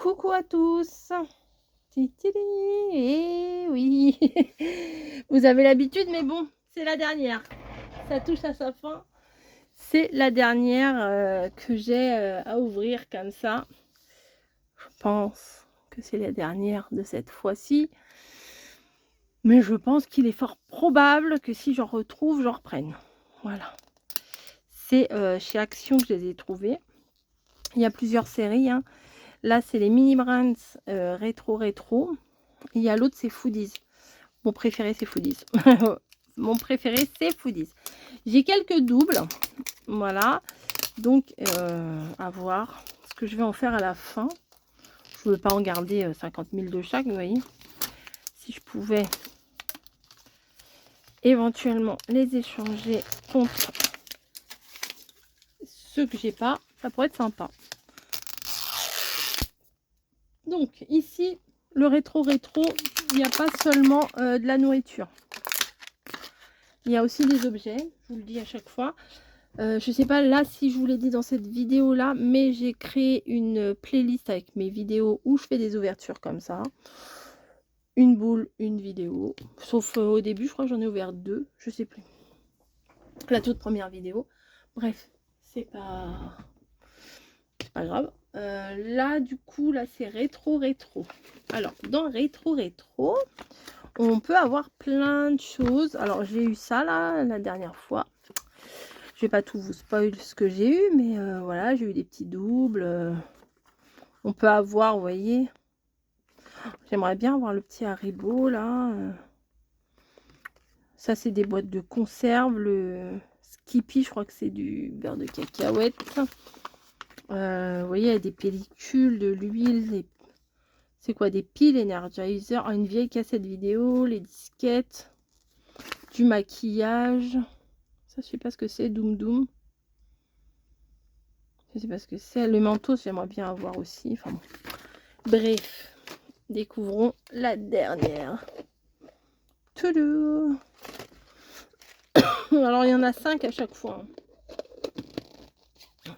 Coucou à tous. Titili, eh oui. Vous avez l'habitude, mais bon, c'est la dernière. Ça touche à sa fin. C'est la dernière que j'ai à ouvrir comme ça. Je pense que c'est la dernière de cette fois-ci. Mais je pense qu'il est fort probable que si j'en retrouve, j'en reprenne. Voilà. C'est chez Action que je les ai trouvés. Il y a plusieurs séries, hein. Là, c'est les Mini Brands rétro. Il y a l'autre, c'est Foodies. Mon préféré, c'est Foodies. Mon préféré, c'est Foodies. J'ai quelques doubles. Voilà. Donc, à voir ce que je vais en faire à la fin. Je ne veux pas en garder 50 000 de chaque, vous voyez. Si je pouvais éventuellement les échanger contre ceux que j'ai pas, ça pourrait être sympa. Donc, ici, le rétro, il n'y a pas seulement de la nourriture. Il y a aussi des objets, je vous le dis à chaque fois. Je sais pas là si je vous l'ai dit dans cette vidéo là, mais j'ai créé une playlist avec mes vidéos où je fais des ouvertures comme ça. Une boule, une vidéo. Sauf au début, je crois que j'en ai ouvert 2, je sais plus. La toute première vidéo. Bref, c'est pas grave. Là, du coup, là, c'est rétro. Alors, dans rétro, on peut avoir plein de choses. Alors, j'ai eu ça là, la dernière fois. Je vais pas tout vous spoil ce que j'ai eu, mais voilà, j'ai eu des petits doubles. On peut avoir, vous voyez, j'aimerais bien avoir le petit Haribo là. Ça, c'est des boîtes de conserve. Le Skippy, je crois que c'est du beurre de cacahuète. Vous voyez, il y a des pellicules, de l'huile. C'est quoi, des piles Energizer, une vieille cassette vidéo, les disquettes, du maquillage. Ça, je sais pas ce que c'est, Doom Doom. Je sais pas ce que c'est. Le manteau, j'aimerais bien avoir aussi. Enfin bon. Bref, découvrons la dernière. Toudou. Alors, il y en a 5 à chaque fois.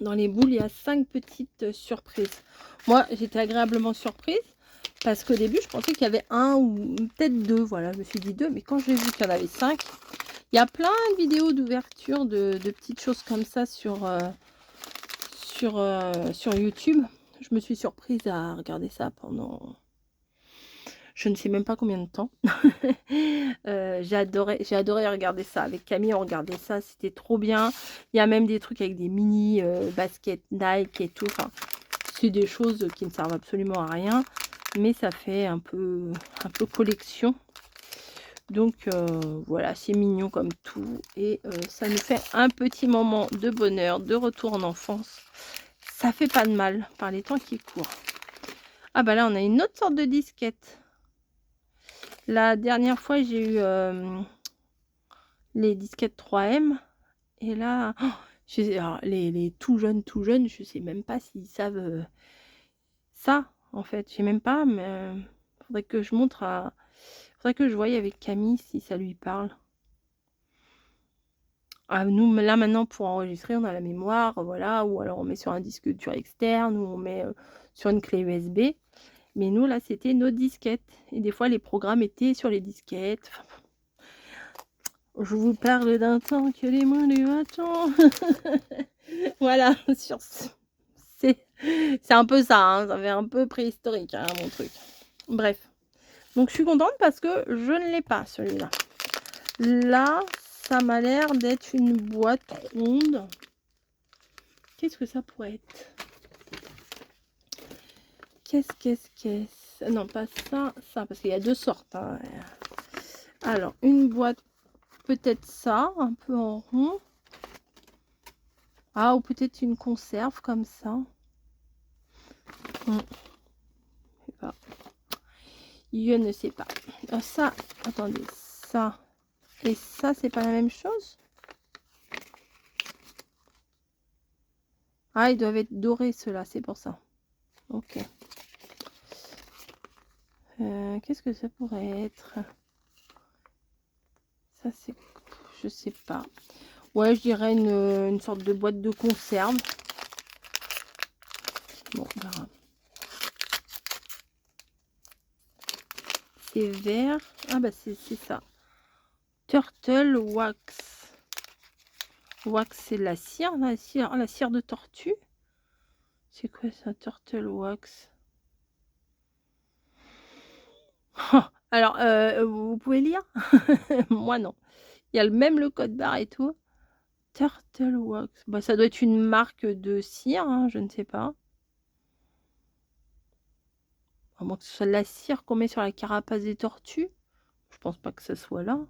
Dans les boules, il y a 5 petites surprises. Moi, j'étais agréablement surprise parce qu'au début, je pensais qu'il y avait un ou peut-être 2. Voilà, je me suis dit 2, mais quand j'ai vu qu'il y en avait 5, il y a plein de vidéos d'ouverture de petites choses comme ça sur YouTube. Je me suis surprise à regarder ça pendant je ne sais même pas combien de temps. J'ai adoré regarder ça. Avec Camille, on regardait ça, c'était trop bien. Il y a même des trucs avec des mini baskets Nike et tout. Enfin, c'est des choses qui ne servent absolument à rien, mais ça fait un peu collection. Donc voilà, c'est mignon comme tout. Et ça nous fait un petit moment de bonheur, de retour en enfance. Ça fait pas de mal par les temps qui courent. Ah bah là, on a une autre sorte de disquette. La dernière fois, j'ai eu les disquettes 3M. Et là, oh, alors, les tout jeunes, je sais même pas s'ils savent ça, en fait. Je sais même pas, mais faudrait que je montre à... Faudrait que je voie avec Camille si ça lui parle. Ah, nous, là, maintenant, pour enregistrer, on a la mémoire, voilà. Ou alors, on met sur un disque dur externe, ou on met sur une clé USB. Mais nous, là, c'était nos disquettes. Et des fois, les programmes étaient sur les disquettes. Je vous parle d'un temps que les moins du 20 ans. Voilà, c'est un peu ça, hein, ça fait un peu préhistorique, hein, mon truc. Bref. Donc, je suis contente parce que je ne l'ai pas, celui-là. Là, ça m'a l'air d'être une boîte ronde. Qu'est-ce que ça pourrait être? Qu'est-ce? Non, pas ça, parce qu'il y a 2 sortes. Hein. Alors, une boîte, peut-être ça, un peu en rond. Ah, ou peut-être une conserve comme ça. Je sais pas. Je ne sais pas. Ah, ça, attendez, ça et ça, c'est pas la même chose? Ah, ils doivent être dorés, ceux-là, c'est pour ça. Ok. Qu'est-ce que ça pourrait être? Ça, c'est... Je sais pas. Ouais, je dirais une sorte de boîte de conserve. Bon, on verra. c'est vert. Ah bah c'est ça. Turtle wax. Wax, c'est la cire, la cire de tortue. C'est quoi ça, turtle wax? Alors, vous pouvez lire? Moi non. Il y a même le code barre et tout. Turtle wax. Bah, ça doit être une marque de cire, hein, je ne sais pas. À moins que ce soit de la cire qu'on met sur la carapace des tortues. Je pense pas que ça soit là.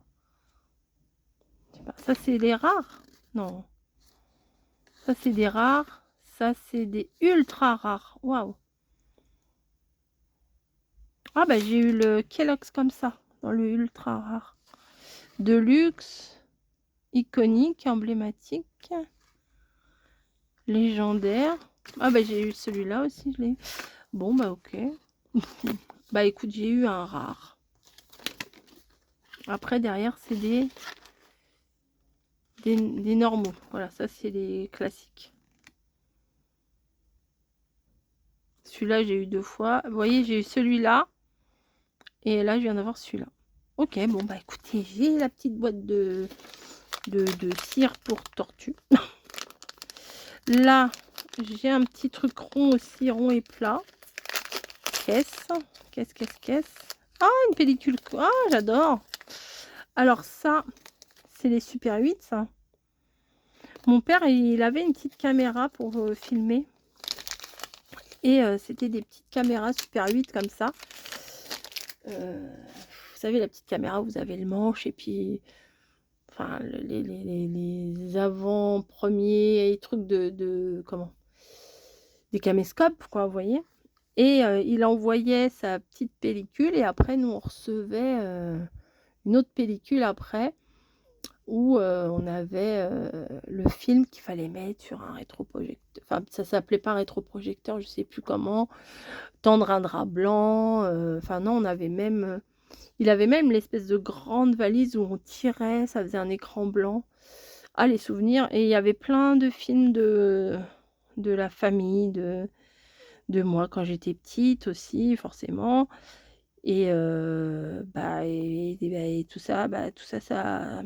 Je sais pas. Ça, c'est les rares? Non. Ça, c'est des rares. Ça, c'est des ultra rares. Waouh. Ah, bah, j'ai eu le Kellogg's comme ça, dans le ultra rare. De luxe, iconique, emblématique, légendaire. Ah, bah, j'ai eu celui-là aussi, je l'ai eu. Bon, bah, ok. Bah, écoute, j'ai eu un rare. Après, derrière, c'est des normaux. Voilà, ça, c'est les classiques. Celui-là, j'ai eu 2 fois. Vous voyez, j'ai eu celui-là. Et là, je viens d'avoir celui-là. Ok, bon, bah, écoutez, j'ai la petite boîte de cire pour tortue. Là, j'ai un petit truc rond aussi, rond et plat. Caisse. Ah, une pellicule. Ah, j'adore. Alors ça, c'est les Super 8, ça. Mon père, il avait une petite caméra pour filmer. Et c'était des petites caméras Super 8 comme ça. Vous savez, la petite caméra, vous avez le manche et puis... Enfin, les avant-premiers trucs comment? Des caméscopes, quoi, vous voyez. Et il envoyait sa petite pellicule et après, nous, on recevait une autre pellicule après où on avait le film qu'il fallait mettre sur un rétroprojecteur. Enfin, ça s'appelait pas rétroprojecteur, je sais plus comment. Tendre un drap blanc. Enfin, non, on avait même... il avait même l'espèce de grande valise où on tirait, ça faisait un écran blanc. Ah, les souvenirs. Et il y avait plein de films de la famille, de moi quand j'étais petite aussi, forcément. Et bah, et tout ça, ça...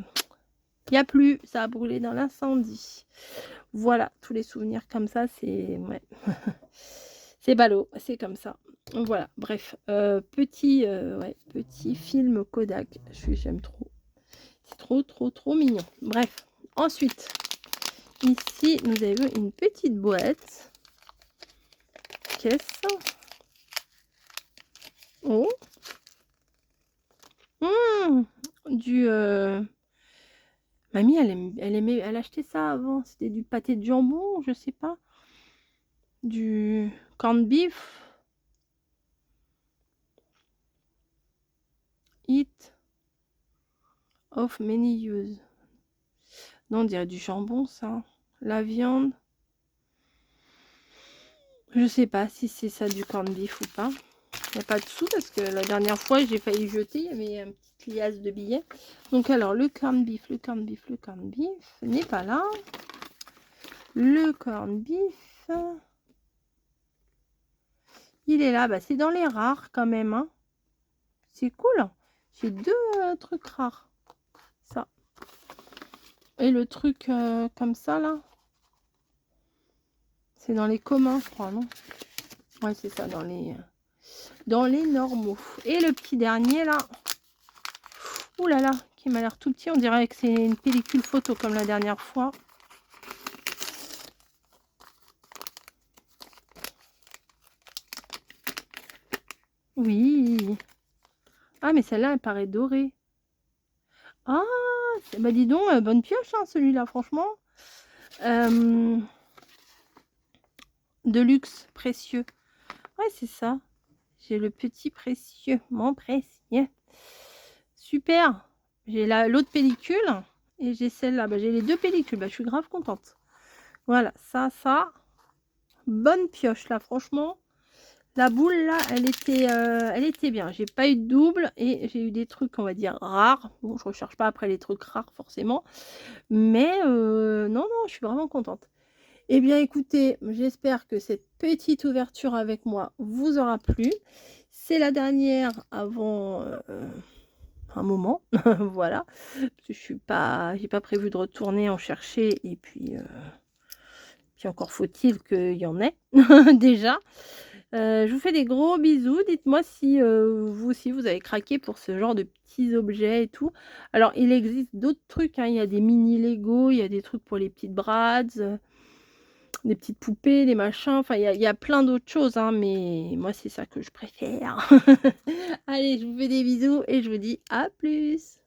Il n'y a plus, ça a brûlé dans l'incendie. Voilà, tous les souvenirs comme ça, c'est... Ouais. C'est ballot, c'est comme ça. Voilà, bref. Petit film Kodak. J'aime trop. C'est trop mignon. Bref. Ensuite, ici, nous avons une petite boîte. Caisse. Oh. Du... Mamie, elle achetait ça avant. C'était du pâté de jambon, je sais pas. Du corned beef. Eat of many use. Non, on dirait du jambon, ça. La viande. Je sais pas si c'est ça du corned beef ou pas. Il n'y a pas de sous parce que la dernière fois, j'ai failli jeter. Il y avait une petite liasse de billets. Donc, alors, le corned beef n'est pas là. Le corned beef, il est là. Bah, c'est dans les rares quand même. Hein. C'est cool. J'ai 2 trucs rares. Ça. Et le truc comme ça, là. C'est dans les communs, je crois, non? Ouais, c'est ça, dans les normaux. Et le petit dernier, là. Ouh là là, qui m'a l'air tout petit. On dirait que c'est une pellicule photo comme la dernière fois. Oui. Ah, mais celle-là, elle paraît dorée. Ah, bah dis donc, bonne pioche, hein, celui-là, franchement. De luxe, précieux. Ouais, c'est ça. J'ai le petit précieux, mon précieux. Super. J'ai l'autre pellicule et j'ai celle-là. Bah, j'ai les 2 pellicules. Bah, je suis grave contente. Voilà, ça. Bonne pioche, là, franchement. La boule, là, elle était bien. J'ai pas eu de double et j'ai eu des trucs, on va dire, rares. Bon, je recherche pas après les trucs rares, forcément. Mais non, je suis vraiment contente. Eh bien, écoutez, j'espère que cette petite ouverture avec moi vous aura plu. C'est la dernière avant un moment, voilà. Parce que j'ai pas prévu de retourner en chercher et puis encore faut-il qu'il y en ait déjà. Je vous fais des gros bisous. Dites-moi si, vous aussi vous avez craqué pour ce genre de petits objets et tout. Alors il existe d'autres trucs, hein, il y a des mini Lego, il y a des trucs pour les petites Bratz, des petites poupées, des machins, enfin il y a plein d'autres choses, hein, mais moi c'est ça que je préfère. Allez, je vous fais des bisous et je vous dis à plus.